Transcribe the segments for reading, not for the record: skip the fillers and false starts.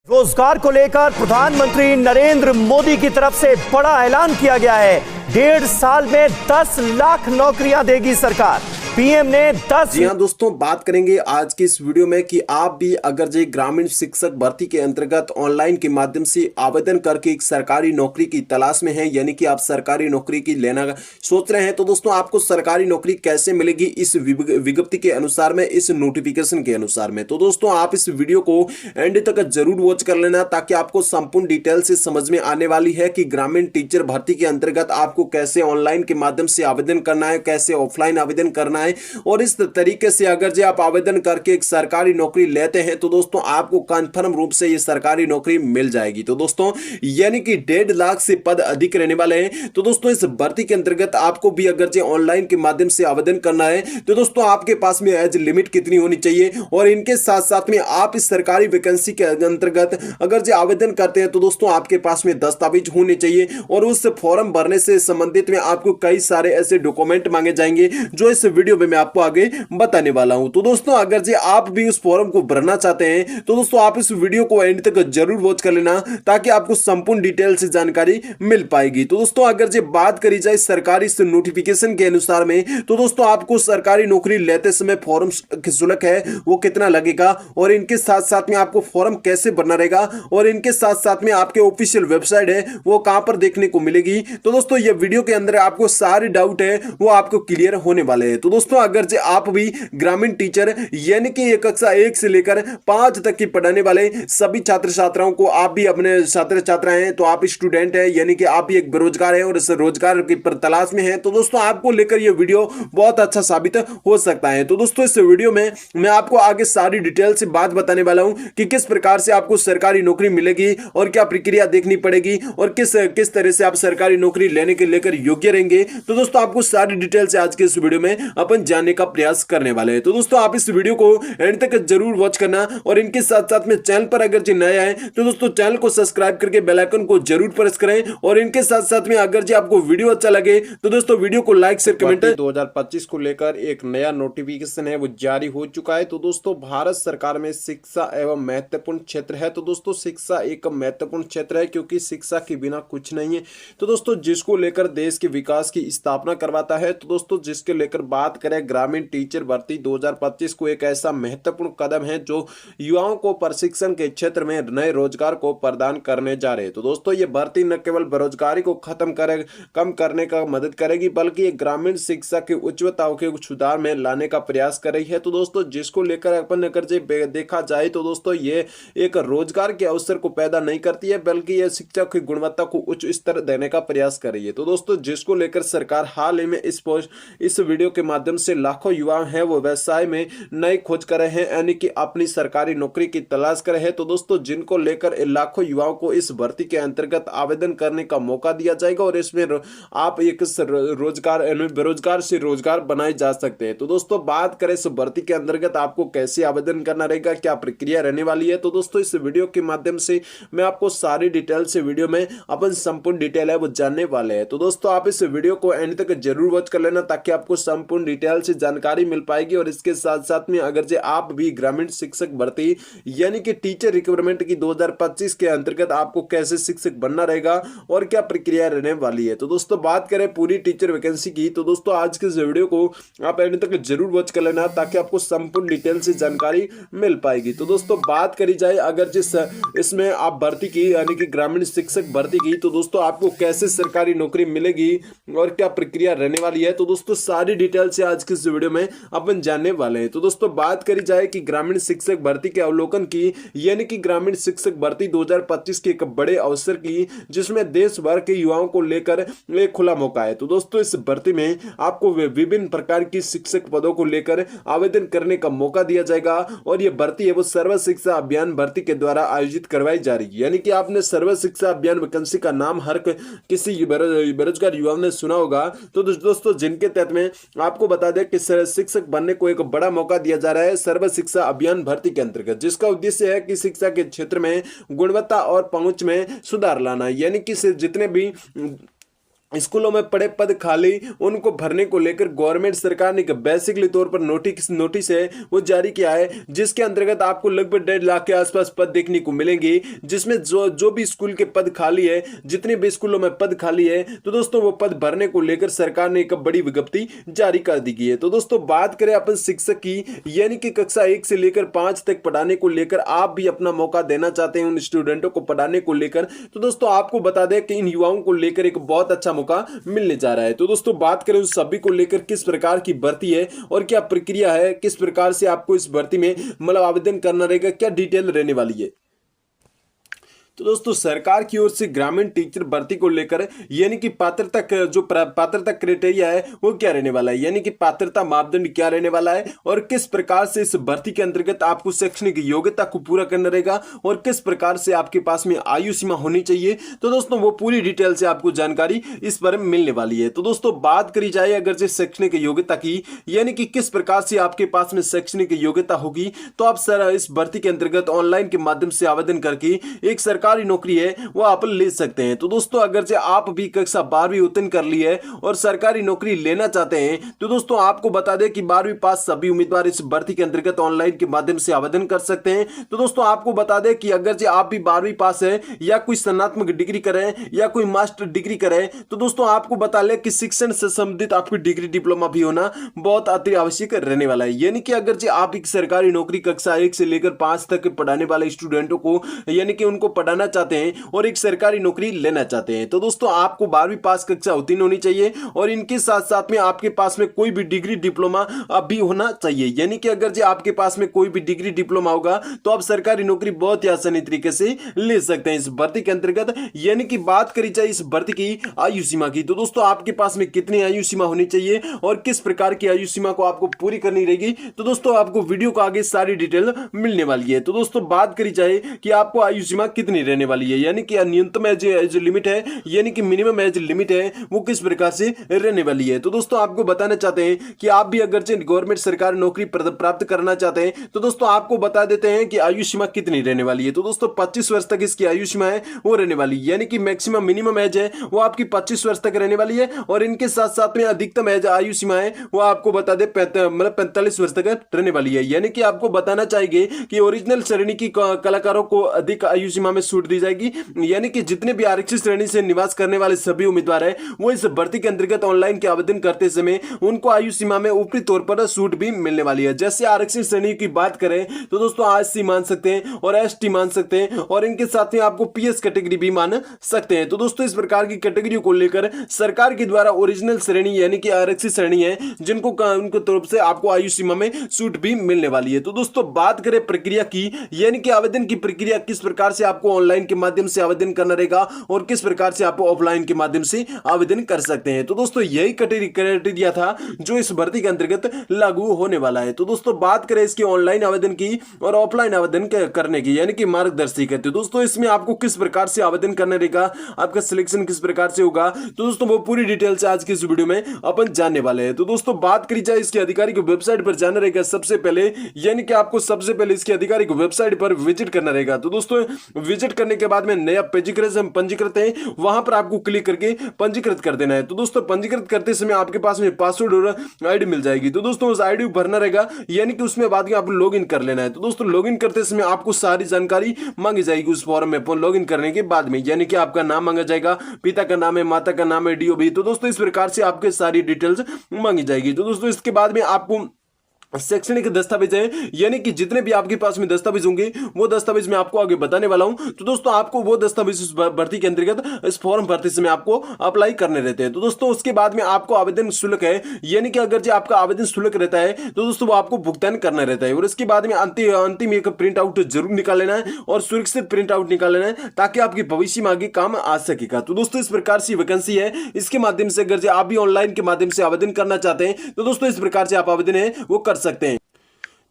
रोजगार को लेकर प्रधानमंत्री नरेंद्र मोदी की तरफ से बड़ा ऐलान किया गया है। 1.5 साल में 10 लाख नौकरियां देगी सरकार। पीएम ने 10। जी हाँ दोस्तों, बात करेंगे आज की इस वीडियो में कि आप भी अगर जो ग्रामीण शिक्षक भर्ती के अंतर्गत ऑनलाइन के माध्यम से आवेदन करके एक सरकारी नौकरी की तलाश में हैं, यानी कि आप सरकारी नौकरी की लेना सोच रहे हैं, तो दोस्तों आपको सरकारी नौकरी कैसे मिलेगी इस विज्ञप्ति के अनुसार में, इस नोटिफिकेशन के अनुसार में। तो दोस्तों आप इस वीडियो को एंड तक जरूर वॉच कर लेना ताकि आपको संपूर्ण डिटेल से समझ में आने वाली है कि ग्रामीण टीचर भर्ती के अंतर्गत आपको कैसे ऑनलाइन के माध्यम से आवेदन करना है, कैसे ऑफलाइन आवेदन करना है, और इस तरीके से अगर जो आप आवेदन करके एक सरकारी नौकरी लेते हैं तो दोस्तों आपको कंफर्म रूप से ये सरकारी नौकरी मिल जाएगी। तो दोस्तों यानी कि 1.5 लाख से पद अधिक रहने वाले हैं। तो दोस्तों इस भर्ती के अंतर्गत आपको भी अगर जो ऑनलाइन के माध्यम से आवेदन करना है तो दोस्तों आपके पास में एज लिमिट कितनी होनी चाहिए, और इनके साथ साथ में आप इस सरकारी वैकेंसी के अंतर्गत अगर जो आवेदन करते हैं तो दोस्तों आपके पास में दस्तावेज होने चाहिए, और उस फॉर्म भरने से संबंधित में आपको कई सारे ऐसे डॉक्यूमेंट मांगे जाएंगे जो इस वीडियो में मैं आपको आगे बताने वाला हूं। तो दोस्तों अगर जो आप भी उस फॉर्म को भरना चाहते हैं तो दोस्तों आप इस वीडियो को एंड तक जरूर वॉच कर लेना ताकि आपको संपूर्ण डिटेल से जानकारी मिल पाएगी। तो दोस्तों अगर जो बात करी जाए सरकारी इस नोटिफिकेशन के अनुसार में, तो दोस्तों आपको सरकारी नौकरी लेते समय फॉर्म शुल्क है वो कितना लगेगा, और इनके साथ साथ में आपको फॉर्म कैसे भरना रहेगा, और इनके साथ साथ में आपके ऑफिशियल वेबसाइट है वो कहां पर देखने को मिलेगी। तो दोस्तों ये वीडियो के अंदर आपको सारे डाउट है वो आपको क्लियर होने वाले हैं। तो दोस्तों अगर जो आप भी ग्रामीण टीचर यानी कि कक्षा 1 से लेकर 5 तक की पढ़ाने वाले सभी छात्र छात्राओं को, आप भी अपने छात्र छात्राएं हैं तो आप स्टूडेंट हैं यानी कि आप भी एक बेरोजगार हैं और इस रोजगार की तलाश में हैं, तो दोस्तों आपको लेकर यह वीडियो बहुत अच्छा साबित हो सकता है। तो दोस्तों इस वीडियो में मैं आपको आगे सारी डिटेल से बात बताने वाला हूं कि किस प्रकार से आपको सरकारी नौकरी मिलेगी और क्या प्रक्रिया देखनी पड़ेगी और किस तरह से आप सरकारी नौकरी लेने के लेकर योग्य रहेंगे। तो दोस्तों आपको सारी डिटेल से आज के इस वीडियो में अपन जानने का प्रयास करने वाले हैं। तो दोस्तों आप इस वीडियो को एंड तक जरूर वॉच करना, और इनके साथ साथ में चैनल पर अगर जो नया है तो दोस्तों चैनल को सब्सक्राइब करके बेल आइकन को जरूर प्रेस करें, और इनके साथ साथ में अगर जो आपको वीडियो अच्छा लगे तो दोस्तों वीडियो को लाइक शेयर कमेंट। 2025 को लेकर एक नया नोटिफिकेशन है वो जारी हो चुका है। तो दोस्तों भारत सरकार में शिक्षा एवं महत्वपूर्ण क्षेत्र है। तो दोस्तों शिक्षा एक महत्वपूर्ण क्षेत्र है क्योंकि शिक्षा के बिना कुछ नहीं है। तो दोस्तों जिसको लेकर देश के विकास की स्थापना करवाता है। तो दोस्तों जिसके लेकर बात करें ग्रामीण टीचर भर्ती 2025 को एक ऐसा महत्वपूर्ण कदम है जो युवाओं को प्रशिक्षण के क्षेत्र में नए रोजगार को प्रदान करने जा रहे हैं। तो दोस्तों ये भर्ती न केवल बेरोजगारी को कम करने का मदद करेगी बल्कि ग्रामीण शिक्षा की उच्चताओं के सुधार में लाने का प्रयास कर रही है। तो दोस्तों जिसको लेकर अपन अगर देखा जाए तो दोस्तों ये एक रोजगार के अवसर को पैदा नहीं करती है बल्कि यह शिक्षा की गुणवत्ता को उच्च स्तर देने का प्रयास कर रही है। तो दोस्तों जिसको लेकर सरकार हाल ही में इस वीडियो के माध्यम से लाखों युवा हैं वो व्यवसाय में नई खोज कर रहे हैं, यानी कि अपनी सरकारी नौकरी की तलाश कर रहे हैं। तो दोस्तों जिनको लेकर लाखों युवाओं को इस भर्ती के अंतर्गत आवेदन करने का मौका दिया जाएगा, और इसमें आप एक बेरोजगार से रोजगार बनाए जा सकते हैं। तो दोस्तों बात करें इस भर्ती के अंतर्गत आपको कैसे आवेदन करना रहेगा, क्या प्रक्रिया रहने वाली है, तो दोस्तों इस वीडियो के माध्यम से मैं आपको सारी डिटेल से वीडियो में अपन संपूर्ण डिटेल है वो जानने वाले हैं। तो दोस्तों आप इस वीडियो को एंड तक जरूर वॉच कर लेना ताकि आपको संपूर्ण डिटेल से जानकारी मिल पाएगी, और इसके साथ साथ में अगर जो आप भी ग्रामीण शिक्षक भर्ती यानी कि टीचर रिक्रूटमेंट की 2025 के अंतर्गत आपको कैसे शिक्षक बनना रहेगा और क्या प्रक्रिया रहने वाली है। तो दोस्तों बात करें पूरी टीचर वैकेंसी की, तो दोस्तों आज के इस वीडियो को आप एंड तक जरूर वॉच कर लेना ताकि आपको संपूर्ण डिटेल से जानकारी मिल पाएगी। तो दोस्तों बात करी जाए अगर जिस इसमें आप भर्ती की यानी कि ग्रामीण शिक्षक भर्ती की, तो दोस्तों आपको कैसे सरकारी नौकरी मिलेगी और क्या प्रक्रिया रहने वाली है, तो दोस्तों सारी डिटेल से आज के इस वीडियो में अपन जानने वाले हैं। तो दोस्तों बात करी जाए कि ग्रामीण शिक्षक भर्ती के अवलोकन की यानी कि ग्रामीण शिक्षक भर्ती 2025 के एक बड़े अवसर की जिसमें देश भर के युवाओं को लेकर एक खुला मौका है। तो दोस्तों इस भर्ती में आपको विभिन्न प्रकार की शिक्षक पदों को लेकर आवेदन करने का मौका दिया जाएगा, और यह भर्ती है वो सर्व शिक्षा अभियान भर्ती के द्वारा आयोजित करवाई जा रही है। यानी कि आपने सर्व शिक्षा अभियान वैकेंसी का नाम हर किसी बेरोजगार युवाओं ने सुना होगा। तो दोस्तों जिनके तहत में आपको बता दें कि शिक्षक बनने को एक बड़ा मौका दिया जा रहा है सर्व शिक्षा अभियान भर्ती के अंतर्गत, जिसका उद्देश्य है कि शिक्षा के क्षेत्र में गुणवत्ता और पहुंच में सुधार लाना, यानी कि जितने भी स्कूलों में पड़े पद खाली उनको भरने को लेकर गवर्नमेंट सरकार ने बेसिकली तौर पर नोटिस है वो जारी किया है, जिसके अंतर्गत आपको लगभग 1.5 लाख के आसपास पद देखने को मिलेंगे, जिसमें जो भी स्कूल के पद खाली है, जितने भी स्कूलों में पद खाली है, तो दोस्तों वो पद भरने को लेकर सरकार ने एक बड़ी विज्ञप्ति जारी कर दी गई है। तो दोस्तों बात करें अपन शिक्षक की, यानी कि कक्षा 1 से लेकर 5 तक पढ़ाने को लेकर आप भी अपना मौका देना चाहते हैं उन स्टूडेंटों को पढ़ाने को लेकर, तो दोस्तों आपको बता दें कि इन युवाओं को लेकर एक बहुत अच्छा मौका मिलने जा रहा है। तो दोस्तों बात करें उन सभी को लेकर किस प्रकार की भर्ती है और क्या प्रक्रिया है, किस प्रकार से आपको इस भर्ती में मतलब आवेदन करना रहेगा, क्या डिटेल रहने वाली है। तो दोस्तों सरकार की ओर से ग्रामीण टीचर भर्ती को लेकर यानी कि पात्रता क्राइटेरिया है वो क्या रहने वाला है, यानी कि पात्रता मापदंड क्या रहने वाला है और किस प्रकार से इस भर्ती के अंतर्गत आपको शैक्षणिक योग्यता को पूरा करना रहेगा और किस प्रकार से आपके पास में आयु सीमा होनी चाहिए। तो दोस्तों वो पूरी डिटेल से आपको जानकारी इस पर मिलने वाली है। तो दोस्तों बात करी जाए अगर से शैक्षणिक योग्यता की, यानी कि किस प्रकार से आपके पास में शैक्षणिक योग्यता होगी, तो आप सर इस भर्ती के अंतर्गत ऑनलाइन के माध्यम से आवेदन करके एक सरकारी नौकरी है वो आप ले सकते हैं। तो दोस्तों अगर से आप भी कक्षा 12वीं उत्तीर्ण कर ली है और सरकारी नौकरी लेना चाहते हैं, तो दोस्तों आपको बता दें कि 12वीं पास सभी उम्मीदवार इस भर्ती के अंतर्गत ऑनलाइन के माध्यम से आवेदन कर सकते हैं। तो दोस्तों आपको बता दें कि अगर से आप भी 12वीं पास है या कोई स्नातक डिग्री करें या कोई मास्टर डिग्री करें, तो दोस्तों आपको बता लें कि शिक्षण से संबंधित आपकी डिग्री डिप्लोमा भी होना बहुत अति आवश्यक रहने वाला है। यानी कि अगर से आप एक सरकारी नौकरी कक्षा 1 से लेकर 5 तक पढ़ाने वाले स्टूडेंटों को यानी कि उनको पढ़ाना चाहते हैं और एक सरकारी नौकरी लेना चाहते हैं, तो दोस्तों आपको 12वीं पास कक्षा उत्तीर्ण होनी चाहिए और इनके साथ साथ में आपके पास में कोई भी डिग्री डिप्लोमा भी होना चाहिए। यानी कि अगर जो आपके पास में कोई भी डिग्री डिप्लोमा होगा तो आप सरकारी नौकरी बहुत ही आसानी तरीके से ले सकते हैं इस भर्ती के अंतर्गत। यानी कि बात करी जाए इस भर्ती की आयु सीमा की, तो दोस्तों आपके पास में कितनी आयु सीमा होनी चाहिए और किस प्रकार की आयु सीमा को आपको पूरी करनी रहेगी, तो दोस्तों आपको वीडियो को आगे सारी डिटेल मिलने वाली है। तो दोस्तों बात करी जाए कि आपको आयु सीमा कितनी रहने वाली है, यानी कि न्यूनतम एज लिमिट है यानी कि मिनिमम एज लिमिट है वो किस प्रकार से रहने वाली है। तो दोस्तों आपको बताना चाहते हैं कि आप भी अगर गवर्नमेंट सरकारी नौकरी प्राप्त करना चाहते हैं, तो दोस्तों आपको बता देते हैं कि आयु सीमा कितनी रहने वाली है। तो दोस्तों 25 वर्ष तक इसकी आयु सीमा है वो रहने वाली है, यानी कि मैक्सिमम मिनिमम एज है वो आपकी 25 वर्ष तक रहने वाली है और इनके साथ साथ में अधिकतम एज आयु सीमा है वो आपको बता दे 45 वर्ष तक रहने वाली है। यानी कि आपको बताना चाहिए कि ओरिजिनल श्रेणी की कलाकारों को अधिक आयु सीमा में छूट दी जाएगी, यानी कि जितने भी आरक्षित श्रेणी से निवास करने वाले सभी उम्मीदवार हैं वो इस भर्ती के अंतर्गत ऑनलाइन के आवेदन करते समय उनको आयु सीमा में ऊपरी तौर पर छूट भी मिलने वाली है। जैसे आरक्षित श्रेणी की बात करें तो दोस्तों एससी मान सकते हैं और एसटी मान सकते हैं और इनके साथ में आपको पीएस कैटेगरी भी मान सकते हैं। तो दोस्तों इस प्रकार की कैटेगरी को लेकर सरकार के द्वारा ओरिजिनल श्रेणी यानी कि आरक्षित श्रेणी है जिनको उनकी तरफ से आपको आयु सीमा में छूट भी मिलने वाली है। तो दोस्तों बात करें प्रक्रिया की, यानी कि आवेदन की प्रक्रिया किस प्रकार से आपको ऑनलाइन के माध्यम से आवेदन करना रहेगा और किस प्रकार से आप ऑफलाइन के माध्यम से आवेदन कर सकते हैं। तो दोस्तों यही क्राइटेरिया था जो इस भर्ती के अंतर्गत लागू होने वाला है। तो दोस्तों बात करें इसके ऑनलाइन आवेदन की और ऑफलाइन आवेदन करने की, यानी कि मार्गदर्शी करते हैं। दोस्तों इसमें आपको किस प्रकार से आवेदन करना रहेगा, आपका सिलेक्शन किस प्रकार से होगा, तो दोस्तों वो पूरी डिटेल से आज की इस वीडियो में अपन जानने वाले हैं। तो दोस्तों बात करी जाए इसके अधिकारिक वेबसाइट पर जाना रहेगा सबसे पहले, यानी कि आपको सबसे पहले इसके अधिकारिक वेबसाइट पर विजिट करना रहेगा। तो दोस्तों विजिट करने के बाद में नया पंजीकृत है वहां पर आपको क्लिक करके पंजीकृत कर देना है। तो दोस्तों पंजीकृत करते समय आपके पास में पासवर्ड और आईडी मिल जाएगी। तो दोस्तों उस आईडी भरना रहेगा, यानी कि उसमें बाद में आप लॉगिन कर लेना है। तो दोस्तों लॉगिन करते समय आपको सारी जानकारी मांगी जाएगी उस फॉर्म में लॉगिन करने के बाद में, यानी कि आपका नाम मांगा जाएगा, पिता का नाम है, माता का नाम है, डीओबी। तो दोस्तों इस प्रकार से आपके सारी डिटेल्स मांगी जाएगी। तो दोस्तों इसके बाद में आपको शैक्षणिक दस्तावेज है, यानी कि जितने भी आपके पास में दस्तावेज होंगे वो दस्तावेज मैं आपको आगे बताने वाला हूं। तो दोस्तों आपको वो दस्तावेज इस भर्ती के अंतर्गत इस फॉर्म भरते समय आपको अप्लाई करने रहते हैं। तो दोस्तों उसके बाद में आपको आवेदन शुल्क है, यानी कि अगर जो आपका आवेदन शुल्क रहता है तो दोस्तों वो आपको भुगतान करना रहता है और इसके बाद में अंतिम एक प्रिंट आउट जरूर निकाल लेना है और सुरक्षित प्रिंट आउट निकाल लेना है ताकि आपके भविष्य में आगे काम आ सकेगा। तो दोस्तों इस प्रकार से वैकेंसी है, इसके माध्यम से अगर आप भी ऑनलाइन के माध्यम से आवेदन करना चाहते हैं तो दोस्तों इस प्रकार से आप आवेदन है वो कर सकते हैं।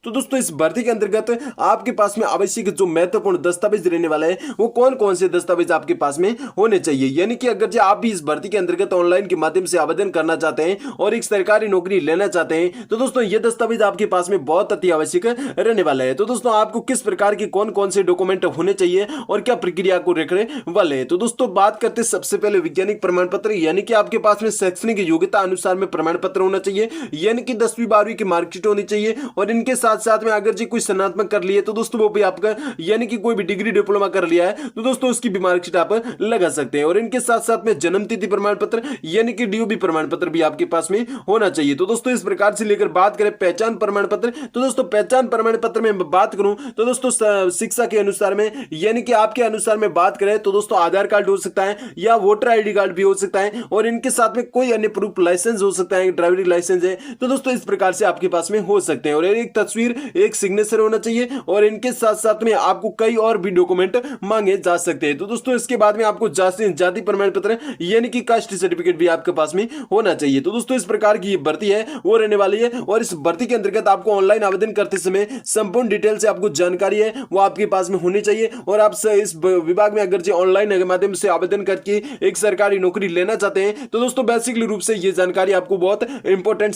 तो दोस्तों इस भर्ती के अंतर्गत आपके पास में आवश्यक जो महत्वपूर्ण दस्तावेज रहने वाले हैं वो कौन कौन से दस्तावेज आपके पास में होने चाहिए, यानी कि अगर जो आप भी इस भर्ती के अंतर्गत ऑनलाइन के माध्यम से आवेदन करना चाहते हैं और एक सरकारी नौकरी लेना चाहते हैं तो दोस्तों ये दस्तावेज आपके पास में बहुत अति आवश्यक रहने वाला है। तो दोस्तों आपको किस प्रकार के कौन कौन से डॉक्यूमेंट होने चाहिए और क्या प्रक्रिया को रखने वाले हैं, तो दोस्तों बात करते सबसे पहले वैज्ञानिक प्रमाण पत्र, यानी कि आपके पास में शैक्षणिक योग्यता अनुसार में प्रमाण पत्र होना चाहिए, यानी कि 10वीं 12वीं की मार्कशीट होनी चाहिए। और इनके साथ साथ में अगर जी कोई स्नातक कर लिए तो दोस्तों वो भी आपका, यानी कि कोई भी डिग्री डिप्लोमा कर लिया है तो दोस्तों उसकी भी मार्कशीट आप लगा सकते हैं। और इनके साथ साथ में जन्म तिथि प्रमाण पत्र यानी कि डीओबी प्रमाण पत्र भी आपके पास में होना चाहिए। तो दोस्तों इस प्रकार से लेकर बात करें पहचान प्रमाण पत्र, तो दोस्तों पहचान प्रमाण पत्र में बात करूं तो दोस्तों शिक्षा के अनुसार में, यानी कि आपके अनुसार में बात करें तो दोस्तों आधार कार्ड हो सकता है या वोटर आईडी कार्ड भी हो सकता है और इनके साथ में कोई अन्य प्रूफ लाइसेंस हो सकता है, ड्राइविंग लाइसेंस है तो दोस्तों इस प्रकार से आपके पास में हो सकते हैं। और एक तस्वीर, एक सिग्नेचर होना चाहिए और इनके साथ साथ में आपको कई और भी डॉक्यूमेंट मांगे जा सकते हैं। तो दोस्तों इसके बाद में आपको जाति प्रमाण पत्र यानी कि कास्ट सर्टिफिकेट भी आपके पास में होना चाहिए। तो दोस्तों इस प्रकार की भर्ती है वो रहने वाली है और इस भर्ती के अंतर्गत आपको ऑनलाइन आवेदन करते समय संपूर्ण डिटेल से आपको जानकारी है वो आपके पास में होनी चाहिए। और आप इस विभाग में अगर जो ऑनलाइन के माध्यम से आवेदन करके एक सरकारी नौकरी लेना चाहते हैं तो दोस्तों बेसिकली रूप से ये जानकारी आपको बहुत इंपॉर्टेंट